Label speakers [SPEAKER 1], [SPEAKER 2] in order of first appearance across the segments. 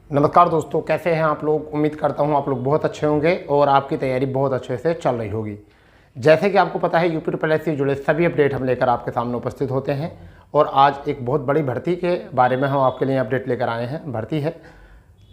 [SPEAKER 1] नमस्कार दोस्तों, कैसे हैं आप लोग। उम्मीद करता हूं आप लोग बहुत अच्छे होंगे और आपकी तैयारी बहुत अच्छे से चल रही होगी। जैसे कि आपको पता है, यूपी से जुड़े सभी अपडेट हम लेकर आपके सामने उपस्थित होते हैं और आज एक बहुत बड़ी भर्ती के बारे में हम आपके लिए अपडेट लेकर आए हैं। भर्ती है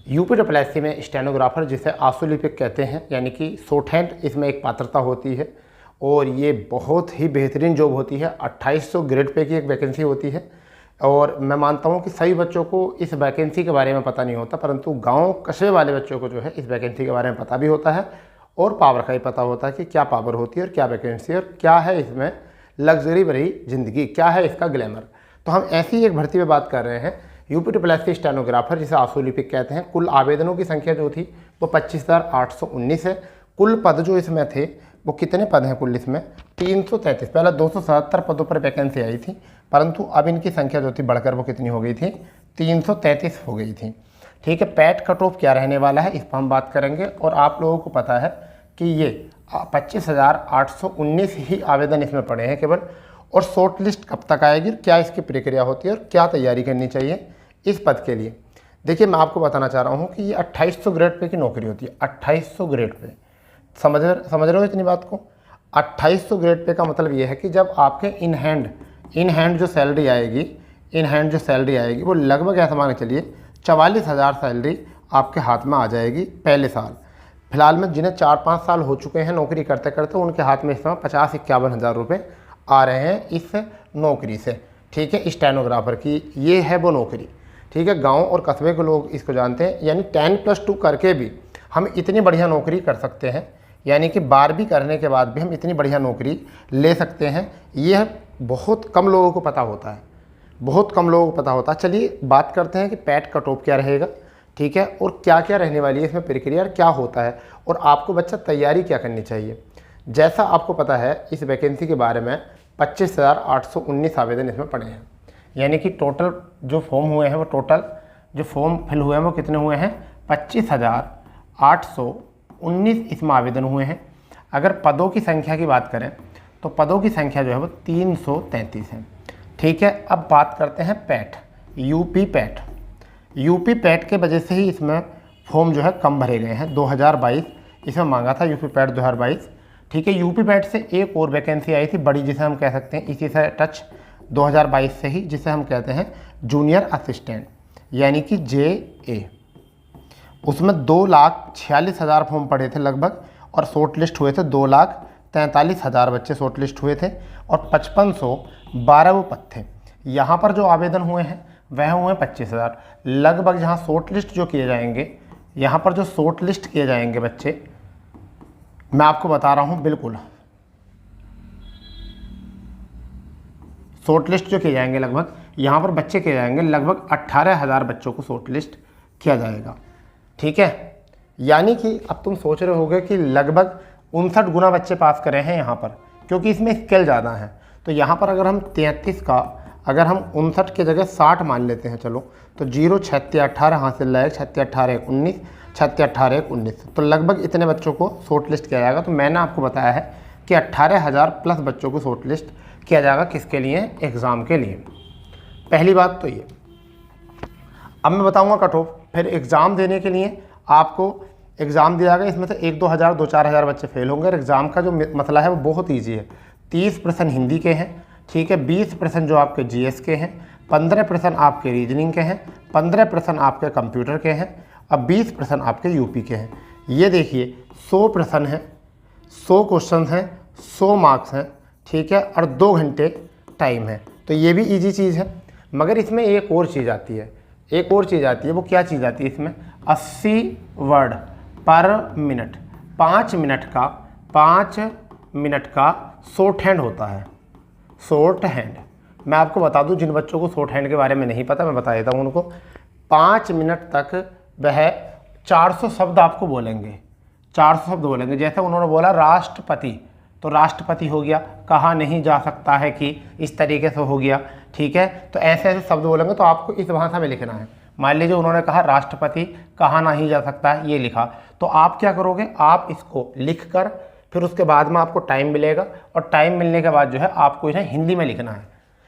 [SPEAKER 1] यूपी में स्टेनोग्राफर, जिसे आंसू लिपिक कहते हैं, यानी कि शॉर्टहैंड इसमें एक पात्रता होती है और ये बहुत ही बेहतरीन जॉब होती है। 2800 ग्रेड पे की एक वैकेंसी होती है और मैं मानता हूँ कि सभी बच्चों को इस वैकेंसी के बारे में पता नहीं होता, परंतु गांव कस्बे वाले बच्चों को जो है इस वैकेंसी के बारे में पता भी होता है और पावर का ही पता होता है कि क्या पावर होती है और क्या वैकेंसी है और क्या है इसमें लग्जरी भरी ज़िंदगी, क्या है इसका ग्लैमर। तो हम ऐसी एक भर्ती में बात कर रहे हैं, यूपी स्टेनोग्राफर, जिसे आंसू लिपिक कहते हैं। कुल आवेदनों की संख्या जो थी वो 25,819 है। कुल पद जो इसमें थे वो कितने पद हैं कुल इसमें? 333। पहले 277 पदों पर वैकेंसी आई थी, परंतु अब इनकी संख्या जो थी बढ़कर वो कितनी हो गई थी? 333 हो गई थी। ठीक है, पैट कट ऑफ क्या रहने वाला है इस पर हम बात करेंगे। और आप लोगों को पता है कि ये 25,819 ही आवेदन इसमें पड़े हैं केवल। और शॉर्ट लिस्ट कब तक आएगी, क्या इसकी प्रक्रिया होती है और क्या तैयारी करनी चाहिए इस पद के लिए? देखिए, मैं आपको बताना चाह रहा हूँ कि ये 2800 ग्रेड पे की नौकरी होती है। 2800 ग्रेड पे, समझ रहे हो इतनी बात को? 2800 ग्रेड पे का मतलब ये है कि जब आपके इन हैंड जो सैलरी आएगी वो लगभग ऐसा मान के चलिए 44,000 सैलरी आपके हाथ में आ जाएगी पहले साल। फिलहाल में जिन्हें 4-5 साल हो चुके हैं नौकरी करते करते, उनके हाथ में इस समय 50-51 हज़ार रुपये आ रहे हैं इस नौकरी से। ठीक है, स्टेनोग्राफर की ये है वो नौकरी। ठीक है, गाँव और कस्बे के लोग इसको जानते हैं। यानी 10+2 करके भी हम इतनी बढ़िया नौकरी कर सकते हैं, यानी कि 12वीं करने के बाद भी हम इतनी बढ़िया नौकरी ले सकते हैं। यह बहुत कम लोगों को पता होता है, चलिए बात करते हैं कि पैट कट ऑफ क्या रहेगा। ठीक है, और क्या क्या रहने वाली है इसमें प्रक्रिया और क्या होता है और आपको बच्चा तैयारी क्या करनी चाहिए। जैसा आपको पता है, इस वैकेंसी के बारे में 25,819 आवेदन इसमें पड़े हैं। यानी कि टोटल जो फॉर्म हुए हैं, वो टोटल जो फॉर्म फिल हुए हैं वो कितने हुए हैं? 25,819 इसमें आवेदन हुए हैं। अगर पदों की संख्या की बात करें तो पदों की संख्या जो है वो 333 है। ठीक है, अब बात करते हैं पैट, यूपी पैट के वजह से ही इसमें फॉर्म जो है कम भरे गए हैं। 2022 इसमें मांगा था यूपी पैट 2022। ठीक है, यूपी पैट से एक और वैकेंसी आई थी बड़ी, जिसे हम कह सकते हैं इसी से टच 2022 से ही, जिसे हम कहते हैं जूनियर असिस्टेंट, यानी कि JA। उसमें 2,46,000 फॉर्म पड़े थे लगभग और शॉर्ट लिस्ट हुए थे 2,43,000 बच्चे शॉर्ट लिस्ट हुए थे और 5512 वो पद थे। यहाँ पर जो आवेदन हुए हैं वह हुए 25,000 लगभग। जहाँ शॉर्ट लिस्ट जो किए जाएंगे, यहाँ पर जो शॉर्ट लिस्ट किए जाएंगे बच्चे, मैं आपको बता रहा हूँ, बिल्कुल शॉर्ट लिस्ट जो किए जाएंगे लगभग, यहाँ पर बच्चे किए जाएंगे लगभग 18,000 बच्चों को शॉर्ट लिस्ट किया जाएगा। ठीक है, यानी कि अब तुम सोच रहे होगे कि लगभग 59 गुना बच्चे पास करे हैं यहाँ पर, क्योंकि इसमें स्केल ज़्यादा है। तो यहाँ पर अगर हम 33 का, अगर हम 59 की जगह 60 मान लेते हैं, चलो, तो 0 6 18 हासिल लायक 6 18 19 6 18 19, तो लगभग इतने बच्चों को शॉर्ट लिस्ट किया जाएगा। तो मैंने आपको बताया है कि 18,000 प्लस बच्चों को शॉर्ट लिस्ट किया जाएगा। किसके लिए? एग्ज़ाम के लिए। पहली बात तो ये। अब मैं बताऊँगा कट ऑफ। फिर एग्ज़ाम देने के लिए आपको एग्ज़ाम दिया जाएगा, इसमें से 1-2 हज़ार 2-4 हज़ार बच्चे फेल होंगे। और एग्ज़ाम का जो मसला है वो बहुत ईजी है। 30% हिंदी के हैं, ठीक है, 20% जो आपके GS के हैं, 15% आपके रीजनिंग के हैं, 15% आपके कंप्यूटर के हैं और 20% आपके यूपी के हैं। ये देखिए 100 प्रश्न हैं, 100 क्वेश्चन हैं, 100 मार्क्स हैं। ठीक है, और 2 घंटे टाइम है। तो ये भी ईजी चीज़ है। मगर इसमें एक और चीज़ आती है, वो क्या चीज़ आती है इसमें? 80 वर्ड पर मिनट, 5 मिनट का शॉर्ट हैंड होता है। शॉर्ट हैंड, मैं आपको बता दूं, जिन बच्चों को शॉर्ट हैंड के बारे में नहीं पता, मैं बता देता हूं उनको। 5 मिनट तक वह 400 शब्द आपको बोलेंगे, 400 शब्द बोलेंगे। जैसे उन्होंने बोला राष्ट्रपति, तो राष्ट्रपति हो गया, कहा नहीं जा सकता है कि, इस तरीके से हो गया। ठीक है, तो ऐसे ऐसे शब्द बोलेंगे तो आपको इस भाषा में लिखना है। मान लीजिए उन्होंने कहा राष्ट्रपति कहा नहीं जा सकता है, ये लिखा, तो आप क्या करोगे? आप इसको लिख कर फिर उसके बाद में आपको टाइम मिलेगा और टाइम मिलने के बाद जो है आपको इन्हें हिंदी में लिखना है।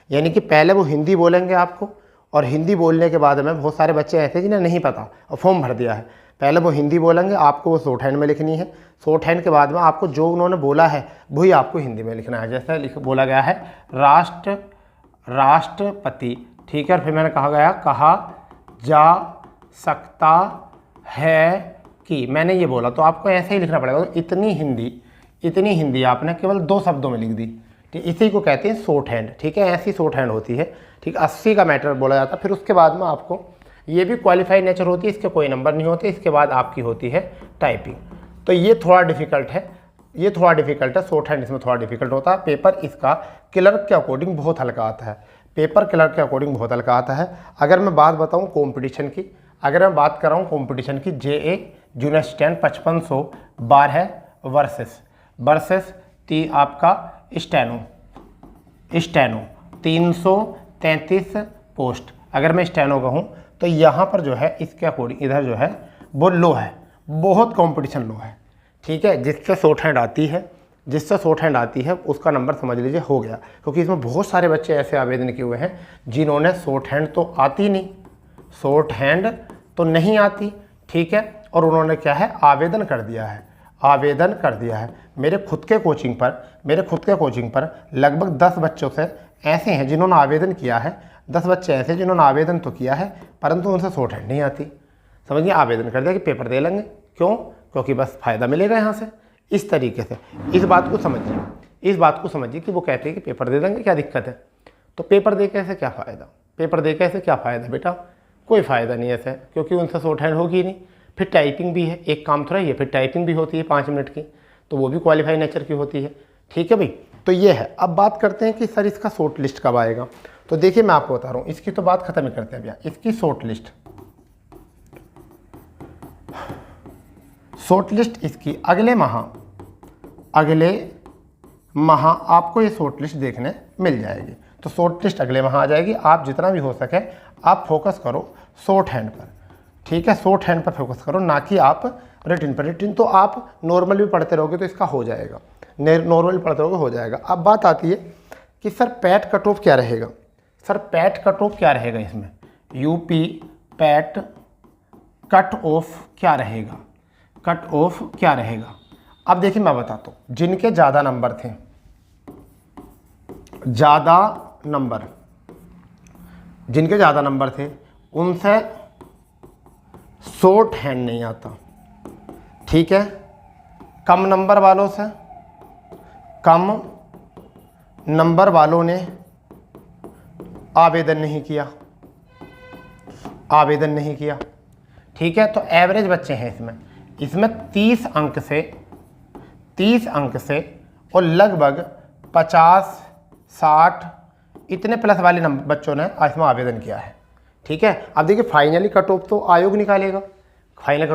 [SPEAKER 1] यानी कि पहले वो हिंदी बोलेंगे आपको और हिंदी बोलने के बाद में बहुत सारे बच्चे ऐसे जिन्हें नहीं पता और फॉर्म भर दिया है। पहले वो हिंदी बोलेंगे, आपको वो शॉर्ट हैंड में लिखनी है। शॉर्ट हैंड के बाद में आपको जो उन्होंने बोला है वही आपको हिंदी में लिखना है। जैसे बोला गया है राष्ट्रपति, ठीक है, और फिर मैंने कहा जा सकता है कि, मैंने ये बोला तो आपको ऐसे ही लिखना पड़ेगा। तो इतनी हिंदी आपने केवल 2 शब्दों में लिख दी, ठीक, इसी को कहते हैं शॉर्ट हैंड, ठीक है। ऐसी शॉर्ट हैंड होती है, ठीक। 80 का मैटर बोला जाता है। फिर उसके बाद में आपको ये भी क्वालिफाइड नेचर होती है, इसके कोई नंबर नहीं होते। इसके बाद आपकी होती है टाइपिंग। तो ये थोड़ा डिफिकल्ट है, शॉर्ट हैंड इसमें थोड़ा डिफिकल्ट होता है। पेपर इसका क्लर्क के अकॉर्डिंग बहुत हल्का आता है, अगर मैं बात बताऊँ कॉम्पिटिशन की, अगर मैं बात कर रहा हूँ कॉम्पिटिशन की, JA जूनियर स्टैंड 5512 वर्सेस आपका स्टेनो 333 पोस्ट। अगर मैं स्टेनो कहूँ तो यहाँ पर जो है इसके अकॉर्डिंग इधर जो है वो लो है, बहुत कंपटीशन लो है, ठीक है। जिससे शॉर्ट हैंड आती है उसका नंबर समझ लीजिए हो गया, क्योंकि इसमें बहुत सारे बच्चे ऐसे आवेदन किए हुए हैं जिन्होंने शॉर्ट हैंड तो नहीं आती, ठीक है, और उन्होंने क्या है आवेदन कर दिया है। मेरे खुद के कोचिंग पर लगभग 10 बच्चों से ऐसे हैं जिन्होंने आवेदन किया है, 10 बच्चे ऐसे जिन्होंने आवेदन तो किया है परंतु उनसे शॉर्ट हैंड नहीं आती। समझिए, आवेदन कर दिया कि पेपर दे लेंगे, क्यों? क्योंकि बस फ़ायदा मिलेगा यहाँ से। इस तरीके से इस बात को समझिए कि वो कहते हैं कि पेपर दे देंगे, क्या दिक्कत है? तो पेपर दे के ऐसे क्या फ़ायदा? बेटा कोई फ़ायदा नहीं ऐसे, क्योंकि उनसे शॉर्ट हैंड होगी नहीं। फिर टाइपिंग भी है, एक काम थोड़ा ही है, फिर टाइपिंग भी होती है 5 मिनट की, तो वो भी क्वालिफाई नेचर की होती है, ठीक है भाई। तो ये है। अब बात करते हैं कि सर इसका शॉर्ट लिस्ट कब आएगा। तो देखिए मैं आपको बता रहा हूँ, इसकी तो बात खत्म ही करते हैं भैया। इसकी शॉर्ट लिस्ट इसकी अगले माह आपको ये शॉर्ट लिस्ट देखने मिल जाएगी। तो शॉर्ट लिस्ट अगले माह आ जाएगी। आप जितना भी हो सके आप फोकस करो शॉर्ट हैंड पर, ठीक है। शॉर्ट हैंड पर फोकस करो, ना कि आप रिटन पर। रिटन तो आप नॉर्मल भी पढ़ते रहोगे तो इसका हो जाएगा, अब बात आती है कि सर पैट कट ऑफ क्या रहेगा। इसमें यूपी पैट कट ऑफ क्या रहेगा। अब देखिए मैं बताता हूँ, जिनके ज़्यादा नंबर थे उनसे शॉर्ट हैंड नहीं आता, ठीक है। कम नंबर वालों ने आवेदन नहीं किया, ठीक है। तो एवरेज बच्चे हैं इसमें 30 अंक से और लगभग 50-60 इतने प्लस वाले बच्चों ने इसमें आवेदन किया है, ठीक है। अब देखिए फाइनली कट ऑफ तो आयोग निकालेगा,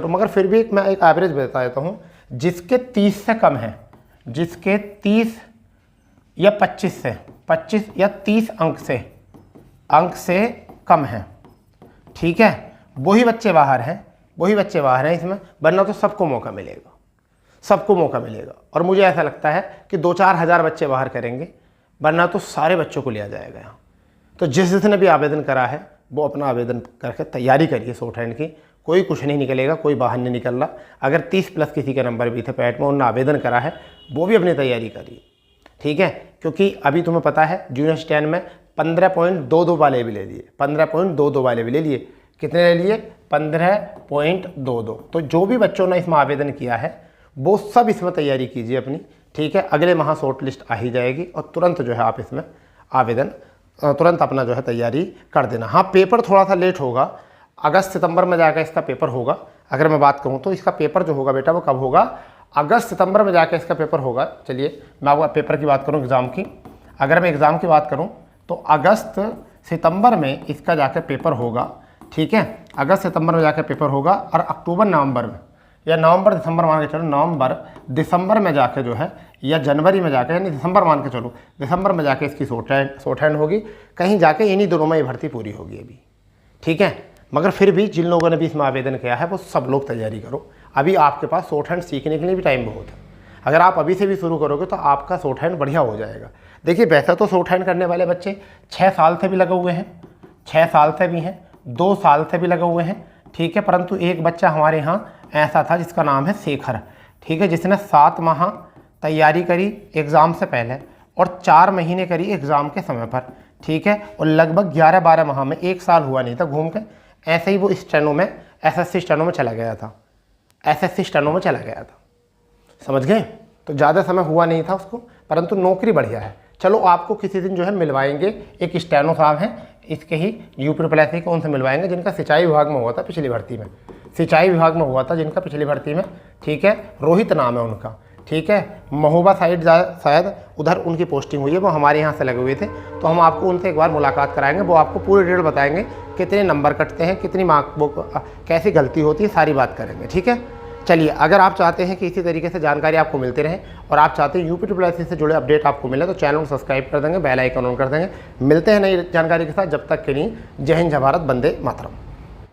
[SPEAKER 1] मगर फिर भी मैं एक एवरेज बता देता हूँ। जिसके 30 से कम है, जिसके 30 या 25 या 30 अंक से कम है, ठीक है, वही बच्चे बाहर हैं इसमें, वरना तो सबको मौका मिलेगा। और मुझे ऐसा लगता है कि 2-4 हज़ार बच्चे बाहर करेंगे, वरना तो सारे बच्चों को लिया जाएगा यहाँ। तो जिसने भी आवेदन करा है वो अपना आवेदन करके तैयारी करिए शॉर्ट हैंड की। कोई कुछ नहीं निकलेगा, कोई बाहर नहीं निकल रहा। अगर 30 प्लस किसी के नंबर भी थे पैट में, उन्होंने आवेदन करा है, वो भी अपनी तैयारी करिए, ठीक है। क्योंकि अभी तुम्हें पता है जूनियर स्टैंड में 15.22 वाले भी ले लिए, 15.22 वाले भी ले लिए। कितने ले लिए? 15.22। तो जो भी बच्चों ने इसमें आवेदन किया है वो सब इसमें तैयारी कीजिए अपनी, ठीक है। अगले माह शॉर्ट लिस्ट आ ही जाएगी और तुरंत जो है आप इसमें आवेदन तुरंत अपना जो है तैयारी कर देना। हाँ, पेपर थोड़ा सा लेट होगा, अगस्त-सितंबर में जाकर इसका पेपर होगा। अगर मैं बात करूँ तो इसका पेपर जो होगा बेटा वो कब होगा? अगस्त-सितंबर में जाकर इसका पेपर होगा। चलिए मैं आपको पेपर की बात करूँ एग्ज़ाम की, अगर मैं एग्ज़ाम की बात करूँ तो अगस्त-सितंबर में इसका जाकर पेपर होगा, ठीक है। अगस्त-सितंबर में जाकर पेपर होगा और अक्टूबर-नवंबर में या नवंबर-दिसंबर मान के चलो, नवंबर-दिसंबर में जाके जो है या जनवरी में जाके, यानी दिसंबर मान के चलो, दिसंबर में जाके इसकी शॉर्ट हैंड होगी। कहीं जाके इन्हीं दोनों में ये भर्ती पूरी होगी अभी, ठीक है। मगर फिर भी जिन लोगों ने भी इसमें आवेदन किया है वो सब लोग तैयारी करो। अभी आपके पास शॉर्ट हैंड सीखने के लिए भी टाइम बहुत है। अगर आप अभी से भी शुरू करोगे तो आपका शॉर्ट हैंड बढ़िया हो जाएगा। देखिए वैसा तो शॉर्ट हैंड करने वाले बच्चे 6 साल से भी लगे हुए हैं, 6 साल से भी हैं, 2 साल से भी लगे हुए हैं, ठीक है। परंतु एक बच्चा हमारे यहाँ ऐसा था जिसका नाम है शेखर, ठीक है, जिसने 7 माह तैयारी करी एग्ज़ाम से पहले और 4 महीने करी एग्ज़ाम के समय पर, ठीक है। और लगभग 11-12 माह में, 1 साल हुआ नहीं था घूम के, ऐसे ही वो स्टेनो में, एसएससी स्टेनो में चला गया था, एसएससी स्टेनो में चला गया था, समझ गए। तो ज़्यादा समय हुआ नहीं था उसको, परंतु नौकरी बढ़िया है। चलो आपको किसी दिन जो है मिलवाएंगे, एक स्टेनो साहब हैं इसके ही UP को, उनसे मिलवाएंगे जिनका सिंचाई विभाग में हुआ था पिछली भर्ती में, सिंचाई विभाग में हुआ था जिनका पिछली भर्ती में, ठीक है। रोहित नाम है उनका, ठीक है। महोबा साइड शायद उधर उनकी पोस्टिंग हुई है, वो हमारे यहाँ से लगे हुए थे। तो हम आपको उनसे एक बार मुलाकात कराएंगे, वो आपको पूरी डिटेल बताएंगे कितने नंबर कटते हैं, कितनी मार्क वो कैसी गलती होती है, सारी बात करेंगे, ठीक है। चलिए, अगर आप चाहते हैं कि इसी तरीके से जानकारी आपको मिलती रहे और आप चाहते हैं UP से जुड़े अपडेट आपको मिले, तो चैनल को सब्सक्राइब कर देंगे, बेल आइकन ऑन कर देंगे। मिलते हैं नई जानकारी के साथ, जब तक के लिए जय हिंद, जय भारत, वंदे मातरम।